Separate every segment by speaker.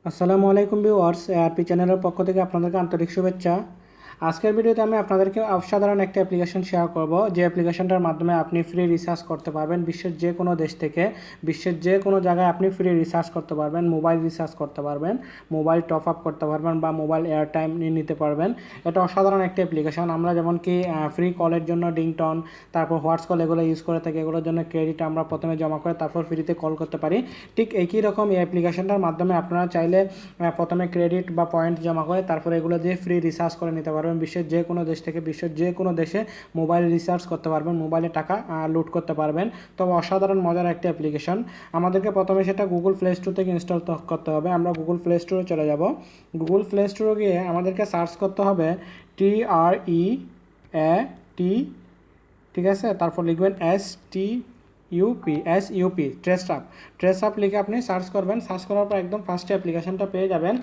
Speaker 1: আসসালামু আলাইকুম viewers, ARP চ্যানেলের পক্ষ থেকে আপনাদেরকে আন্তরিক শুভেচ্ছা। আজকের ভিডিওতে আমি আপনাদেরকে অসাধারণ একটা অ্যাপ্লিকেশন শেয়ার করব, যে অ্যাপ্লিকেশনটার মাধ্যমে আপনি ফ্রি রিসার্চ করতে পারবেন। বিশ্বের যে কোনো দেশ থেকে, বিশ্বের যে কোনো জায়গায় আপনি ফ্রি রিসার্চ করতে পারবেন, মোবাইল রিসার্চ করতে পারবেন, মোবাইল টপ আপ করতে পারবেন বা মোবাইল এয়ারটাইম নিতে পারবেন। এটা অসাধারণ একটা অ্যাপ্লিকেশন। আমরা যেমন কি ফ্রি কলের জন্য রিংটন, তারপর হোয়াটস কল এগুলো ইউজ করে থাকি, এগুলোর জন্য ক্রেডিট আমরা প্রথমে জমা করে তারপর ফ্রিতে কল করতে পারি। ঠিক একই রকম এই অ্যাপ্লিকেশনটার মাধ্যমে আপনারা চাইলে প্রথমে ক্রেডিট বা পয়েন্ট জমা করে তারপরে এগুলো দিয়ে ফ্রি রিচার্জ করে নিতে পারবেন। বিশ্বের যে কোনো দেশ থেকে বিশ্বের যে কোনো দেশে মোবাইল রিচার্জ করতে পারবেন, মোবাইলে টাকা লুট করতে পারবেন। তবে অসাধারণ মজার একটা অ্যাপ্লিকেশন। আমাদেরকে প্রথমে সেটা গুগল প্লে স্টোর থেকে ইনস্টল করতে হবে। আমরা গুগল প্লে স্টোরে চলে যাব। গুগল প্লে স্টোরে গিয়ে আমাদেরকে সার্চ করতে হবে TREAT, ঠিক আছে, তারপর লিখবেন STUP ট্রেস আপ লিখে আপনি সার্চ করবেন। সার্চ করার পর একদম ফার্স্টে অ্যাপ্লিকেশনটা পেয়ে যাবেন।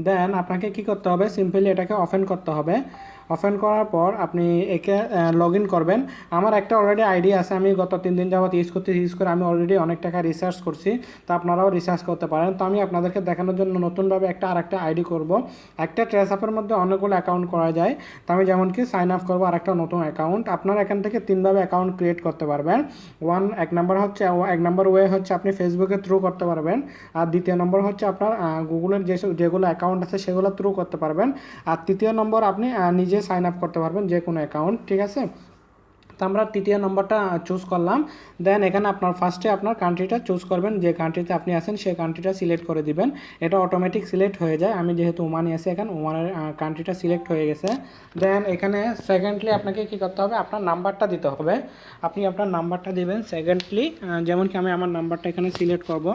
Speaker 1: দেন আপনাকে কি করতে হবে, সিম্পলি এটাকে ওপেন করতে হবে। ওপেন করার পর আপনি একে লগ ইন করবেন। আমার একটা অলরেডি আইডি আছে, আমি গত 3 দিন যাবত ইউজ করে আমি অলরেডি অনেক টাকা রিসার্চ করছি। তো আপনারাও রিসার্চ করতে পারেন। তো আমি আপনাদেরকে দেখানোর জন্য নতুনভাবে আরেকটা আইডি করব। একটা ট্রেস আপের মধ্যে অনেকগুলো অ্যাকাউন্ট করা যায়। তো আমি যেমন কি সাইন আপ করবো আরেকটা নতুন অ্যাকাউন্ট। আপনারা এখান থেকে 3ভাবে অ্যাকাউন্ট ক্রিয়েট করতে পারবেন। এক নাম্বার ওয়ে হচ্ছে আপনি ফেসবুকের থ্রু করতে পারবেন। আর দ্বিতীয় নম্বর হচ্ছে আপনার গুগলের যেগুলো অ্যাকাউন্ট আছে সেগুলো থ্রু করতে পারবেন। আর তৃতীয় নম্বর আপনি নিজে সাইন আপ করতে পারবেন যে কোনো অ্যাকাউন্ট, ঠিক আছে। তো আমরা তৃতীয় নম্বরটা চুজ করলাম। দেন এখানে আপনার ফার্স্টে আপনার কান্ট্রিটা চুজ করবেন, যে কান্ট্রিতে আপনি আছেন সেই কান্ট্রিটা সিলেক্ট করে দিবেন। এটা অটোমেটিক সিলেক্ট হয়ে যায়। আমি যেহেতু ওমানে আছি, এখানে ওমানের কান্ট্রিটা সিলেক্ট হয়ে গেছে। দেন এখানে সেকেন্ডলি আপনাকে কী করতে হবে, আপনার নাম্বারটা দিতে হবে। আপনি আপনার নাম্বারটা দিবেন সেকেন্ডলি। যেমন কি আমি আমার নাম্বারটা এখানে সিলেক্ট করব।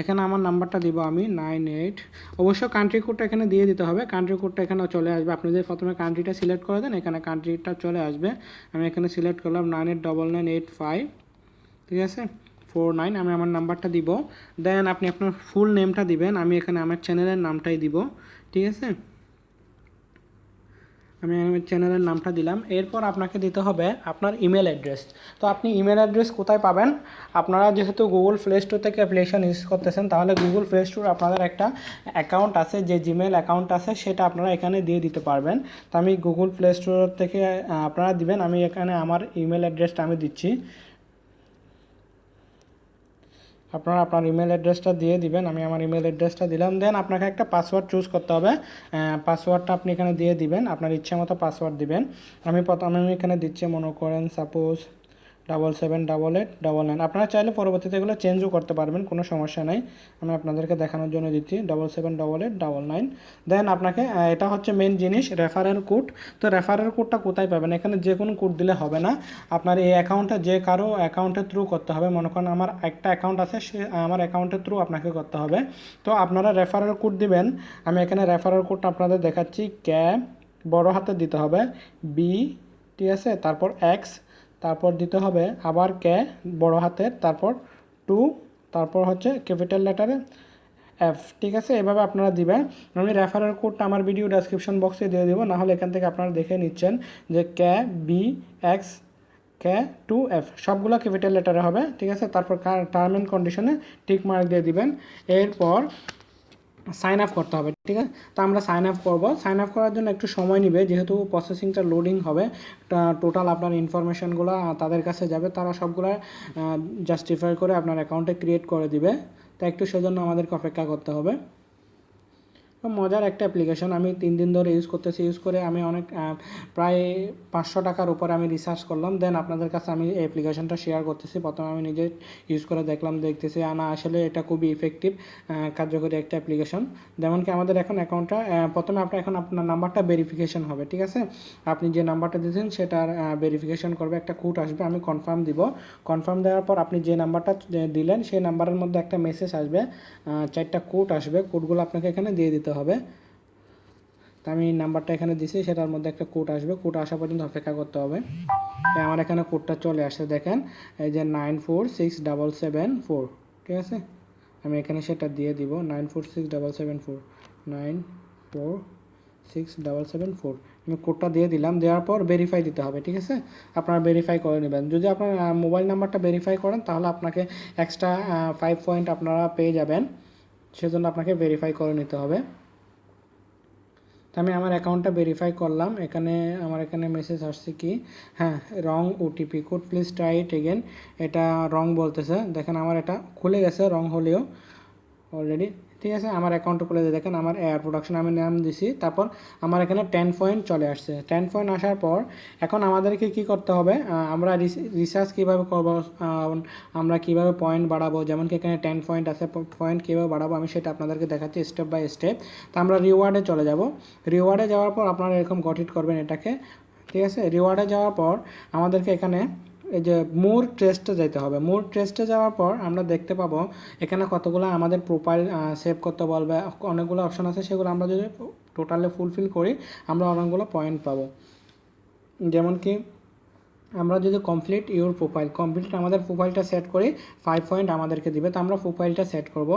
Speaker 1: এখানে আমার নাম্বারটা দিব আমি 98। অবশ্য কান্ট্রি কোডটা এখানে দিয়ে দিতে হবে। কান্ট্রি কোডটা এখানে চলে আসবে। আপনি যদি প্রথমে কান্ট্রিটা সিলেক্ট করে দেন, এখানে কান্ট্রিটা চলে আসবে। আমি এখানে সিলেক্ট করলাম 989985, ঠিক আছে, 49। আমি আমার নাম্বারটা দিব। দেন আপনি আপনার ফুল নেমটা দিবেন। আমি এখানে আমার চ্যানেলের নামটাই দিব, ঠিক আছে। আমি আমার চ্যানেলের নামটা দিলাম। এরপর আপনাকে দিতে হবে আপনার ইমেল অ্যাড্রেস। তো আপনি ইমেল অ্যাড্রেস কোথায় পাবেন? আপনারা যেহেতু গুগল প্লে স্টোর থেকে অ্যাপ্লিকেশন ইউজ করতেছেন, তাহলে গুগল প্লে স্টোর আপনাদের একটা অ্যাকাউন্ট আছে, যে জিমেল অ্যাকাউন্ট আছে সেটা আপনারা এখানে দিয়ে দিতে পারবেন। তো আমি গুগল প্লে স্টোর থেকে আপনারা দিবেন। আমি এখানে আমার ইমেল অ্যাড্রেসটা আমি দিচ্ছি। আপনারা আপনার ইমেল অ্যাড্রেসটা দিয়ে দিবেন। আমি আমার ইমেল অ্যাড্রেসটা দিলাম। দেন আপনাকে একটা পাসওয়ার্ড চুজ করতে হবে। পাসওয়ার্ডটা আপনি এখানে দিয়ে দিবেন, আপনার ইচ্ছে মতো পাসওয়ার্ড দিবেন। প্রথমে আমি এখানে দিচ্ছি, মনে করেন সাপোজ 778899। আপনারা চাইলে পরবর্তীতে এগুলো চেঞ্জও করতে পারবেন, কোনো সমস্যা নেই। আমি আপনাদেরকে দেখানোর জন্য দিচ্ছি 778899। দেন আপনাকে এটা হচ্ছে মেন জিনিস, রেফারেল কোড। তো রেফারেল কোডটা কোথায় পাবেন? এখানে যে কোনো কোড দিলে হবে না। আপনার এই অ্যাকাউন্টটা যে কারো অ্যাকাউন্টের থ্রু করতে হবে। মনে করেন আমার একটা অ্যাকাউন্ট আছে, সে আমার অ্যাকাউন্টের থ্রু আপনাকে করতে হবে। তো আপনারা রেফারেল কোড দিবেন। আমি এখানে রেফারেল কোডটা আপনাদের দেখাচ্ছি। বড় হাতে দিতে হবে, বি, ঠিক আছে, তারপর এক্স, তারপর দিতে হবে আবার বড় হাতের, তারপর 2, তারপর হচ্ছে ক্যাপিটাল লেটারে এফ, ঠিক আছে। এভাবে আপনারা দিবেন। আমি রেফারেল কোডটা আমার ভিডিও ডেসক্রিপশন বক্সে দিয়ে দেবো, নাহলে এখান থেকে আপনারা দেখে নিচ্ছেন যে BX K2F সবগুলো ক্যাপিটাল লেটারে হবে, ঠিক আছে। তারপর টার্ম অ্যান্ড কন্ডিশনে টিক মার্ক দিয়ে দিবেন। এরপর সাইন আপ করতে হবে, ঠিক আছে। তো আমরা সাইন আপ করবো। সাইন আপ করার জন্য একটু সময় নেবে, যেহেতু প্রসেসিংটা লোডিং হবে। টোটাল আপনার ইনফরমেশনগুলো তাদের কাছে যাবে, তারা সবগুলো জাস্টিফাই করে আপনার অ্যাকাউন্টে ক্রিয়েট করে দিবে। তো একটু সেজন্য আমাদেরকে অপেক্ষা করতে হবে। মজার একটা অ্যাপ্লিকেশন। আমি 3 দিন ধরে ইউজ করতেছি। ইউজ করে আমি অনেক প্রায় 500 টাকার উপরে আমি রিসার্চ করলাম। দেন আপনাদের কাছে আমি এই অ্যাপ্লিকেশনটা শেয়ার করতেছি। প্রথমে আমি নিজে ইউজ করে দেখতেছি না, আসলে এটা খুবই ইফেক্টিভ, কার্যকরী একটা অ্যাপ্লিকেশন। যেমন কি আমাদের এখন অ্যাকাউন্টটা প্রথমে আপনার নাম্বারটা ভেরিফিকেশন হবে, ঠিক আছে। আপনি যে নাম্বারটা দিয়েছেন সেটার ভেরিফিকেশন করবে, একটা কোড আসবে, আমি কনফার্ম দিব। কনফার্ম দেওয়ার পর আপনি যে নাম্বারটা দিলেন সেই নাম্বারের মধ্যে একটা মেসেজ আসবে, 4টা কোড আসবে। কোডগুলো আপনাকে এখানে দিয়ে দিতে হবে। তো আমি নাম্বারটা এখানে দিছি, সেটার মধ্যে একটা কোড আসবে। কোড আসা পর্যন্ত অপেক্ষা করতে হবে। আমার এখানে কোডটা চলে আসছে, দেখেন, এই যে 946774, ঠিক আছে। আমি এখানে সেটা দিয়ে দিব, 946774, 946774। আমি কোডটা দিয়ে দিলাম। দেওয়ার পর ভেরিফাই দিতে হবে, ঠিক আছে। আপনারা ভেরিফাই করে নেবেন। যদি আপনার মোবাইল নাম্বারটা ভেরিফাই করেন, তাহলে আপনাকে এক্সট্রা 5 পয়েন্ট আপনারা পেয়ে যাবেন। সেজন্য আপনাকে ভেরিফাই করে নিতে হবে। তো আমি আমার অ্যাকাউন্টটা ভেরিফাই করলাম। আমার এখানে মেসেজ আসছে কি, হ্যাঁ wrong OTP code please try it again, এটা রং বলতেছে। দেখেন আমার এটা খুলে গেছে রং হলেও অলরেডি, ঠিক আছে। আমার অ্যাকাউন্টে খুলে দিয়ে দেখেন আমার এয়ার প্রোডাকশন আমি নাম দিছি, তারপর আমার এখানে 10 পয়েন্ট চলে আসছে। 10 পয়েন্ট আসার পর এখন আমাদেরকে কি করতে হবে, আমরা রিসার্চ কীভাবে করবো, আমরা কীভাবে পয়েন্ট বাড়াবো, যেমন কি এখানে 10 পয়েন্ট আছে, পয়েন্ট কীভাবে বাড়াবো আমি সেটা আপনাদেরকে দেখাচ্ছি স্টেপ বাই স্টেপ। তো আমরা রিওয়ার্ডে চলে যাব। রিওয়ার্ডে যাওয়ার পর আপনারা এরকম গট ইট করবেন এটাকে, ঠিক আছে। রিওয়ার্ডে যাওয়ার পর আমাদেরকে এখানে এই যে মোর টেস্টে যেতে হবে। মোর টেস্টে যাওয়ার পর আমরা দেখতে পাবো এখানে কতগুলো আমাদের প্রোফাইল সেভ করতে বলবে, অনেকগুলো অপশন আছে, সেগুলো আমরা যদি টোটালে ফুলফিল করি আমরা অনেকগুলো পয়েন্ট পাবো। যেমন কি আমরা যদি কমপ্লিট আমাদের প্রোফাইলটা সেট করি 5 পয়েন্ট আমাদেরকে দিবে। তো আমরা প্রোফাইলটা সেট করব,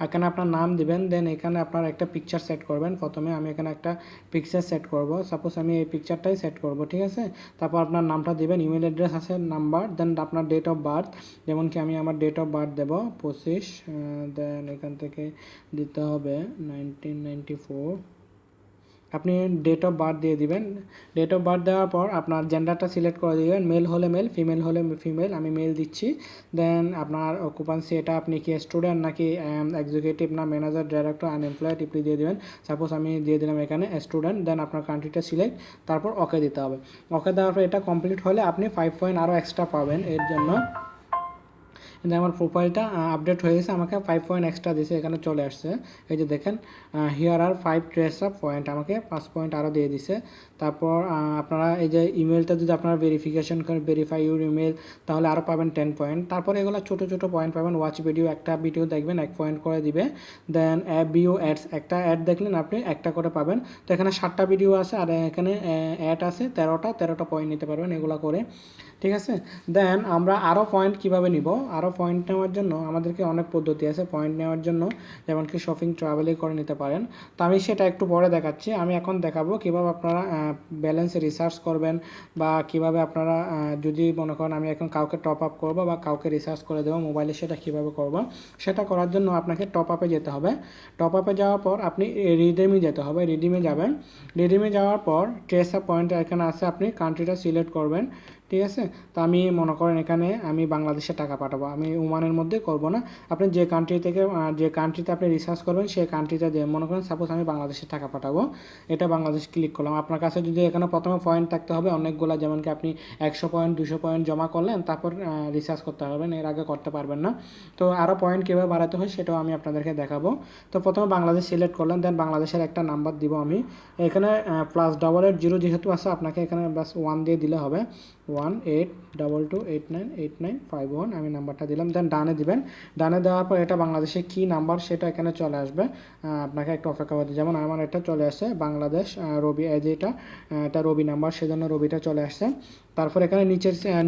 Speaker 1: এখানে আপনার নাম দিবেন, দেন এখানে আপনার একটা পিকচার সেট করবেন। প্রথমে আমি এখানে একটা পিকচার সেট করব, সাপোজ আমি এই পিকচারটাই সেট করব, ঠিক আছে। তারপর আপনার নামটা দিবেন, ইমেল অ্যাড্রেস আছে, নাম্বার, দেন আপনার ডেট অফ বার্থ, যেমন কি আমি আমার ডেট অফ বার্থ দেবো 25, দেন এখান থেকে দিতে হবে 1994। আপনি ডেট অফ বার্থ দিয়ে দিবেন। ডেট অফ বার্থ দেওয়ার পর আপনার জেন্ডারটা সিলেক্ট করে দিবেন, মেল হলে মেল, ফিমেল হলে ফিমেল, আমি মেল দিচ্ছি। দেন আপনার অকুপান্সি, এটা আপনি কি স্টুডেন্ট নাকি এক্সিকিউটিভ না ম্যানেজার ডাইরেক্টর আনএমপ্লয়েড টিপলি দিয়ে দেবেন। সাপোজ আমি দিয়ে দিলাম এখানে স্টুডেন্ট, দেন আপনার কান্ট্রিটা সিলেক্ট, তারপর ওকে দিতে হবে। ওকে দেওয়ার পর এটা কমপ্লিট হলে আপনি 5 পয়েন্ট আরও এক্সট্রা পাবেন এর জন্য। কিন্তু আমার প্রোফাইলটা আপডেট হয়ে গেছে, আমাকে 5 পয়েন্ট এক্সট্রা দিয়েছে, এখানে চলে আসছে। এই যে দেখেন here are 5 trace of point, আমাকে 5 পয়েন্ট আরও দিয়ে দিছে। তারপর আপনারা এই যে ইমেলটা যদি আপনারা ভেরিফিকেশন করেন, ভেরিফাই ইউর ইমেল, তাহলে আরও পাবেন 10 পয়েন্ট। তারপর এগুলো ছোটো ছোটো পয়েন্ট পাবেন। ওয়াচ ভিডিও, একটা ভিডিও দেখবেন 1 পয়েন্ট করে দিবে। দেন বিও অ্যাডস, একটা অ্যাড দেখলেন আপনি একটা করে পাবেন। তো এখানে 7টা ভিডিও আছে আর এখানে অ্যাড আছে 13টা পয়েন্ট নিতে পারবেন এগুলো করে, ঠিক আছে। দেন আমরা আরও পয়েন্ট কীভাবে নিব, আরও পয়েন্ট নেওয়ার জন্য আমাদেরকে অনেক পদ্ধতি আছে পয়েন্ট নেওয়ার জন্য, যেমন কি শপিং ট্রাভেলে করে নিতে পারেন। তো আমি সেটা একটু পরে দেখাচ্ছি। আমি এখন দেখাবো কীভাবে আপনারা ব্যালেন্স রিসার্চ করবেন, বা কীভাবে আপনারা যদি মনে করেন আমি এখন কাউকে টপ আপ করবো বা কাউকে রিসার্চ করে দেবো মোবাইলে, সেটা কীভাবে করবো। সেটা করার জন্য আপনাকে টপ আপে যেতে হবে। টপ আপে যাওয়ার পর আপনি রিডিমে যেতে হবে, রিডিমে যাবেন। রিডিমে যাওয়ার পর ট্রেস আপ পয়েন্ট এখানে আছে, আপনি কান্ট্রিটা সিলেক্ট করবেন, ঠিক আছে। তো আমি মনে করেন এখানে আমি বাংলাদেশে টাকা পাঠাবো, আমি ওমানের মধ্যে করব না। আপনি যে কান্ট্রি থেকে যে কান্ট্রিতে আপনি রিসার্চ করবেন সেই কান্ট্রিতে দিয়ে মনে করেন সাপোজ আমি বাংলাদেশে টাকা পাঠাবো, এটা বাংলাদেশ ক্লিক করলাম। আপনার কাছে যদি এখানে প্রথমে পয়েন্ট থাকতে হবে অনেকগুলো, যেমন কি আপনি 100 পয়েন্ট 200 পয়েন্ট জমা করলেন, তারপর রিসার্চ করতে পারবেন, এর আগে করতে পারবেন না। তো আরও পয়েন্ট কীভাবে বাড়াতে হয় সেটাও আমি আপনাদেরকে দেখাবো। তো প্রথমে বাংলাদেশ সিলেক্ট করলেন, দেন বাংলাদেশের একটা নাম্বার দিব আমি এখানে, +880 যেহেতু আছে আপনাকে এখানে বাস 1 দিয়ে দিলে হবে। 1822898951 আমি নাম্বারটা দিলাম, দেন ডানে দিবেন। ডানে দেওয়ার পর এটা বাংলাদেশে কী নাম্বার সেটা এখানে চলে আসবে, আপনাকে একটা অপেক্ষা করতে, যেমন আমার এটা চলে আসছে বাংলাদেশ রবি, এই যে এটা রবি নাম্বার, সেজন্য রবিটা চলে আসছে। তারপর এখানে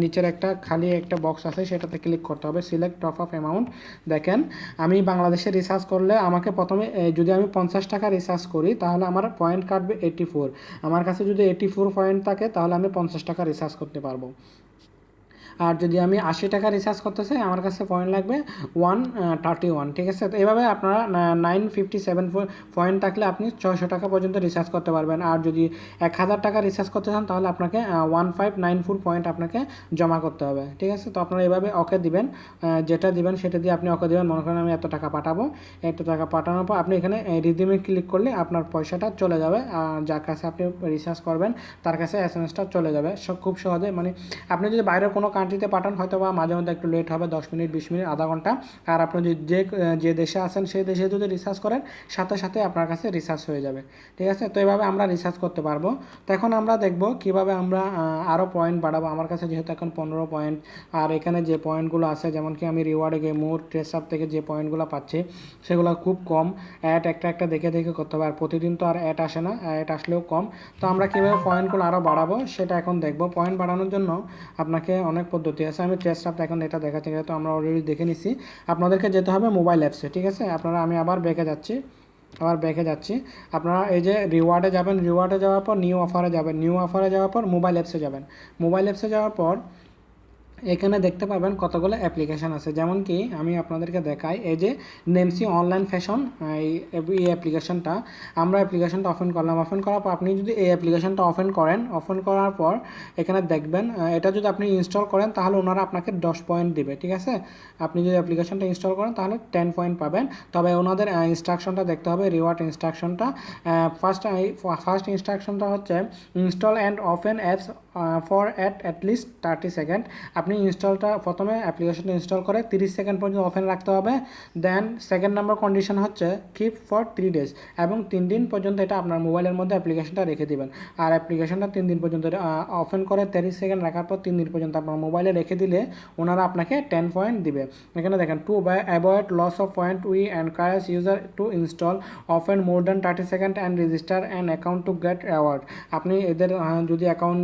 Speaker 1: নিচের একটা খালি একটা বক্স আছে, সেটাতে ক্লিক করতে হবে, সিলেক্ট টপ আপ অ্যামাউন্ট। দেখেন আমি বাংলাদেশে রিসার্চ করলে আমাকে প্রথমে যদি আমি 50 টাকা রিসার্চ করি তাহলে আমার পয়েন্ট কাটবে 84। আমার কাছে যদি 84 পয়েন্ট থাকে তাহলে আমি 50 টাকা রিসার্চ করতে পারবো। আর যদি আমি 80 টাকা রিচার্জ করতে চাই আমার কাছে পয়েন্ট লাগবে 131, ঠিক আছে। তো এইভাবে আপনারা 957 পয়েন্ট থাকলে আপনি 600 টাকা পর্যন্ত রিচার্জ করতে পারবেন। আর যদি 1000 টাকা রিচার্জ করতে চান তাহলে আপনাকে 1594 পয়েন্ট আপনাকে জমা করতে হবে, ঠিক আছে। তো আপনারা এইভাবে ওকে দিবেন, যেটা দিবেন সেটা দিয়ে আপনি ওকে দিবেন। মনে করেন আমি এত টাকা পাঠাবো, এত টাকা পাঠানোর পর আপনি এখানে রিডিমে ক্লিক করলে আপনার পয়সাটা চলে যাবে, যার কাছে আপনি রিচার্জ করবেন তার কাছে এসএমএসটা চলে যাবে খুব সহজে। মানে আপনি যদি বাইরের কোনো কান্ট্রিতে পাঠান হয়তো বা মাঝে মধ্যে একটু লেট হবে, 10 মিনিট 20 মিনিট আধা ঘন্টা। আর আপনি যদি যে দেশে আছেন সেই দেশে যদি রিসার্চ করেন সাথে সাথে আপনার কাছে রিসার্চ হয়ে যাবে, ঠিক আছে। তো এইভাবে আমরা রিসার্চ করতে পারবো। তো এখন আমরা দেখব কীভাবে আমরা আরও পয়েন্ট বাড়াবো। আমার কাছে যেহেতু এখন 15 পয়েন্ট, আর এখানে যে পয়েন্টগুলো আছে যেমন কি আমি রিওয়ার্ডে গিয়ে মোর ট্রেস আপ থেকে যে পয়েন্টগুলো পাচ্ছি সেগুলো খুব কম। অ্যাড একটা দেখে দেখে করতে হবে, আর প্রতিদিন তো আর অ্যাড আসে না, অ্যাড আসলেও কম। তো আমরা কীভাবে পয়েন্টগুলো আরও বাড়াবো সেটা এখন দেখব। পয়েন্ট বাড়ানোর জন্য আপনাকে অনেক পদ্ধতি আছে, আমি ট্রেস আপ এখন এটা দেখাচ্ছি, যেহেতু আমরা অলরেডি দেখে নিছি। আপনাদেরকে যেতে হবে মোবাইল অ্যাপসে, ঠিক আছে। আমি আবার ব্যাকে যাচ্ছি। আপনারা এই যে রিওয়ার্ডে যাবেন, রিওয়ার্ডে যাওয়ার পর নিউ অফারে যাবেন, নিউ অফারে যাওয়ার পর মোবাইল অ্যাপসে যাবেন। মোবাইল অ্যাপসে যাওয়ার পর এখানে দেখতে পাবেন কতগুলো অ্যাপ্লিকেশান আছে, যেমন কি আমি আপনাদেরকে দেখাই, এই যে নেমসি অনলাইন ফ্যাশন, এই অ্যাপ্লিকেশনটা আমরা অ্যাপ্লিকেশনটা ওপেন করলাম। ওপেন করার পর আপনি যদি এই অ্যাপ্লিকেশনটা ওপেন করেন, ওপেন করার পর এখানে দেখবেন এটা যদি আপনি ইনস্টল করেন তাহলে ওনারা আপনাকে 10 পয়েন্ট দিবে, ঠিক আছে। আপনি যদি অ্যাপ্লিকেশনটা ইনস্টল করেন তাহলে 10 পয়েন্ট পাবেন। তবে ওনাদের ইনস্ট্রাকশনটা দেখতে হবে, রিওয়ার্ড ইনস্ট্রাকশনটা। ফার্স্ট ইনস্ট্রাকশনটা হচ্ছে install and open apps for at least 30 second. আপনি ইনস্টলটা প্রথমে অ্যাপ্লিকেশনটা ইনস্টল করে 30 সেকেন্ড পর্যন্ত ওপেন রাখতে হবে। দেন সেকেন্ড নাম্বার কন্ডিশন হচ্ছে কিপ ফর 3 ডেজ, এবং 3 দিন পর্যন্ত এটা আপনার মোবাইলের মধ্যে অ্যাপ্লিকেশনটা রেখে দিবেন। আর অ্যাপ্লিকেশনটা 3 দিন পর্যন্ত ওপেন করে 30 সেকেন্ড রাখার পর 3 দিন পর্যন্ত আপনার মোবাইলে রেখে দিলে ওনারা আপনাকে 10 পয়েন্ট দিবে। এখানে দেখেন, to avoid loss of point we encourage user to install open more than 30 second and register an account to get award. আপনি এদের যদি অ্যাকাউন্ট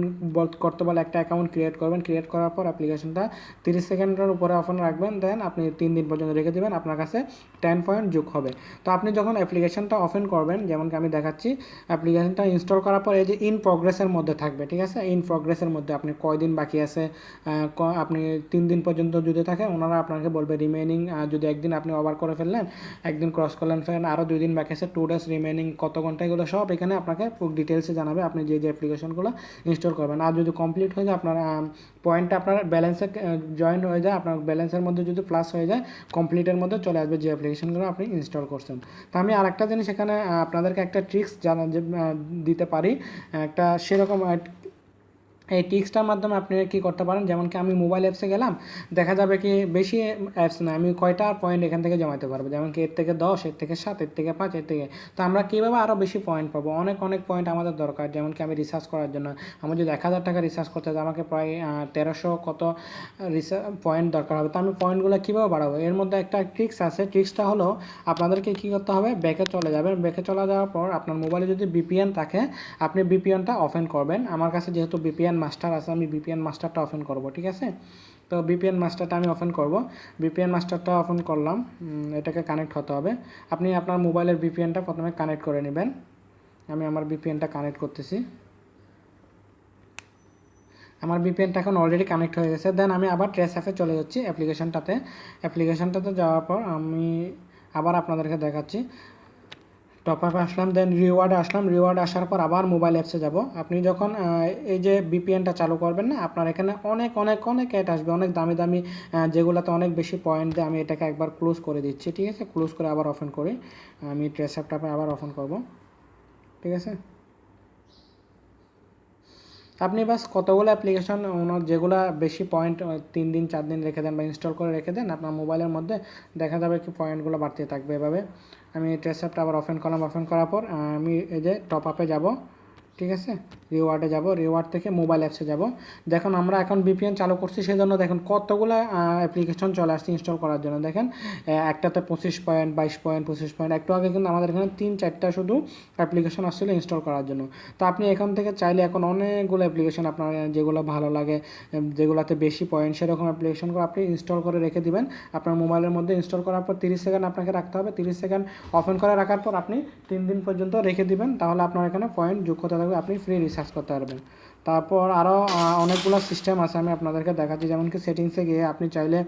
Speaker 1: করতে বলে একটা অ্যাকাউন্ট ক্রিয়েট করবেন, ক্রিয়েট করার পর অ্যাপ্লিকেশনটা 30 সেকেন্ডের উপরে ওপেন রাখবেন, দেন আপনি 3 দিন পর্যন্ত রেখে দেবেন, আপনার কাছে 10 পয়েন্ট যোগ হবে। তো আপনি যখন অ্যাপ্লিকেশনটা ওপেন করবেন, যেমন আমি দেখাচ্ছি, অ্যাপ্লিকেশনটা ইনস্টল করার পর এই যে ইন প্রোগ্রেসের মধ্যে থাকবে, ঠিক আছে। ইন প্রোগ্রেসের মধ্যে আপনি কয়দিন বাকি আছে, আপনি 3 দিন পর্যন্ত যদি থাকে ওনারা আপনাকে বলবে রিমেনিং, যদি একদিন আপনি ওভার করে ফেললেন, একদিন ক্রস করলেন, ফেলেন আরও 2 দিন বাকি আছে, 2 ডেজ রিমেনিং, কত ঘন্টা, এগুলো সব এখানে আপনাকে ডিটেলসে জানাবে আপনি যে যে অ্যাপ্লিকেশনগুলো ইনস্টল করবেন। আর যদি কমপ্লিট হয়ে যায় আপনার পয়েন্টটা আপনার ব্যালেন্সে জয়েন হয়ে যায়, আপনার ব্যালেন্সের মধ্যে যদি প্লাস হয়ে যায়, কমপ্লিটের মধ্যে চলে আসবে যে অ্যাপ্লিকেশনগুলো আপনি ইনস্টল করছেন। তো আমি আরেকটা জিনিস এখানে আপনাদেরকে একটা ট্রিক্স দিতে পারি, একটা সেরকম এই ট্রিক্সটার মাধ্যমে আপনি কী করতে পারেন, যেমন কি আমি মোবাইল অ্যাপসে গেলাম, দেখা যাবে কি বেশি অ্যাপস না, আমি কয়টা পয়েন্ট এখান থেকে জমাতে পারবো, যেমন কি এর থেকে 10, এর থেকে 7, এর থেকে 5, এর থেকে। তো আমরা কীভাবে আরও বেশি পয়েন্ট পাবো, অনেক অনেক পয়েন্ট আমাদের দরকার। যেমন কি আমি রিসার্চ করার জন্য আমার যদি 1000 টাকা রিসার্চ করতে হয়, আমাকে প্রায় 1300 কত পয়েন্ট দরকার হবে। তো আমি পয়েন্টগুলো কীভাবে বাড়াবো, এর মধ্যে একটা ট্রিক্স আছে। ট্রিক্সটা হলো আপনাদেরকে কী করতে হবে, ব্যাকে চলে যাবেন। ব্যাকে চলে যাওয়ার পর আপনার মোবাইলে যদি বিপিএন থাকে, আপনি বিপিএনটা ওপেন করবেন। আমার কাছে যেহেতু বিপিএন মাস্টার আছে, আমি বিপিএন মাস্টারটা ওপেন করব, ঠিক আছে। তো বিপিএন মাস্টারটা আমি ওপেন করব। বিপিএন মাস্টারটা ওপেন করলাম, এটাকে কানেক্ট হতে হবে। আপনি আপনার মোবাইলের বিপিএনটা প্রথমে কানেক্ট করে নেবেন। আমি আমার বিপিএনটা কানেক্ট করতেছি। আমার বিপিএনটা এখন অলরেডি কানেক্ট হয়ে গেছে। দেন আমি আবার ট্রেস অ্যাপে চলে যাচ্ছি, অ্যাপ্লিকেশনটাতে যাওয়ার পর আমি আবার আপনাদেরকে দেখাচ্ছি। টপ আপে আসলাম, দেন রিওয়ার্ডে আসলাম। রিওয়ার্ড আসার পর আবার মোবাইল অ্যাপসে যাব। আপনি যখন এই যে বিপিএনটা চালু করবেন না, আপনার এখানে অনেক অনেক অনেক অ্যাড আসবে, অনেক দামি দামি, যেগুলোতে অনেক বেশি পয়েন্ট দেয়। আমি এটাকে একবার ক্লোজ করে দিচ্ছি, ঠিক আছে। ক্লোজ করে আবার ওপেন করি, আমি ট্রেস অ্যাপটাকে আবার ওপেন করব, ঠিক আছে। আপনি বাস কতগুলো অ্যাপ্লিকেশন ওনার যেগুলো বেশি পয়েন্ট 3 দিন 4 দিন রেখে দেন বা ইনস্টল করে রেখে দেন, আপনার মোবাইলের মধ্যে দেখা যাবে কি পয়েন্টগুলো বাড়তে থাকবে এভাবে। আমি ট্রেস অ্যাপটা আবার ওপেন করলাম। ওপেন করার পর আমি এই যে টপ আপে যাব, ঠিক আছে। রিওয়ার্ডে যাব, রিওয়ার্ড থেকে মোবাইল অ্যাপসে যাব। দেখুন আমরা এখন বিপিএন চালু করছি, সেই জন্য দেখুন কতগুলো অ্যাপ্লিকেশন চলে আসছে ইনস্টল করার জন্য। দেখেন একটাতে 25 পয়েন্ট, 22 পয়েন্ট, 25 পয়েন্ট। একটু আগে কিন্তু আমাদের এখানে 3-4টা শুধু অ্যাপ্লিকেশন আসছিলো ইনস্টল করার জন্য। তো আপনি এখান থেকে চাইলে এখন অনেকগুলো অ্যাপ্লিকেশন আপনার যেগুলো ভালো লাগে, যেগুলোতে বেশি পয়েন্ট, সেরকম অ্যাপ্লিকেশনগুলো আপনি ইনস্টল করে রেখে দিবেন আপনার মোবাইলের মধ্যে। ইনস্টল করার পর 30 সেকেন্ড আপনাকে রাখতে হবে। 30 সেকেন্ড ওপেন করে রাখার পর আপনি 3 দিন পর্যন্ত রেখে দিবেন, তাহলে আপনার এখানে পয়েন্ট যোগ করতে থাকবে, আপনি ফ্রি রিচার্জ করতে পারবেন। তারপর আরও অনেকগুলো সিস্টেম আছে, আমি আপনাদেরকে দেখাচ্ছি। যেমন কি সেটিংসে গিয়ে আপনি চাইলে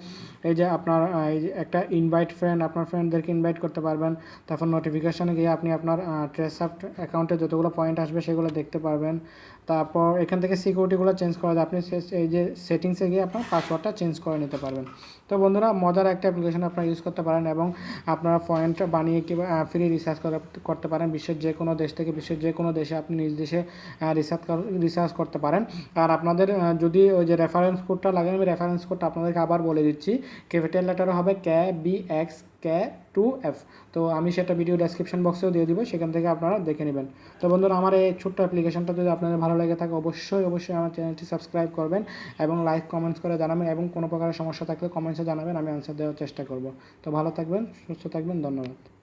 Speaker 1: এই যে আপনার এই যে একটা ইনভাইট ফ্রেন্ড, আপনার ফ্রেন্ডদেরকে ইনভাইট করতে পারবেন। তারপর নোটিফিকেশানে গিয়ে আপনি আপনার ট্রেসঅ্যাপ অ্যাকাউন্টে যতগুলো পয়েন্ট আসবে সেগুলো দেখতে পারবেন। তারপর এখান থেকে সিকিউরিটিগুলো চেঞ্জ করা যায়, আপনি এই যে সেটিংসে গিয়ে আপনার পাসওয়ার্ডটা চেঞ্জ করে নিতে পারবেন। তো বন্ধুরা, মজার একটা অ্যাপ্লিকেশন আপনারা ইউজ করতে পারেন এবং আপনারা পয়েন্ট বানিয়ে কিংবা ফ্রি রিচার্জ করতে পারেন। বিশ্বের যে কোনো দেশ থেকে বিশ্বের যে কোনো দেশে আপনি নিজ দেশে রিচার্জ করতে পারেন। আর আপনাদের যদি ওই যে রেফারেন্স কোডটা লাগে, আমি রেফারেন্স কোডটা আপনাদেরকে আবার বলে দিচ্ছি। ক্যাপিটাল লেটারে হবে KBXK2F। তো আমি সেটা ভিডিও ডেসক্রিপশন বক্সেও দিয়ে দিব, সেখান থেকে আপনারা দেখে নেবেন। তো বন্ধুরা, আমার এই ছোট্ট অ্যাপ্লিকেশনটা যদি আপনাদের ভালো লেগে থাকে, অবশ্যই আমার চ্যানেলটি সাবস্ক্রাইব করবেন এবং লাইক কমেন্টস করে জানাবেন, এবং কোনো প্রকারের সমস্যা থাকলে কমেন্টসে জানাবেন, আমি আনসার দেওয়ার চেষ্টা করব। তো ভালো থাকবেন, সুস্থ থাকবেন, ধন্যবাদ।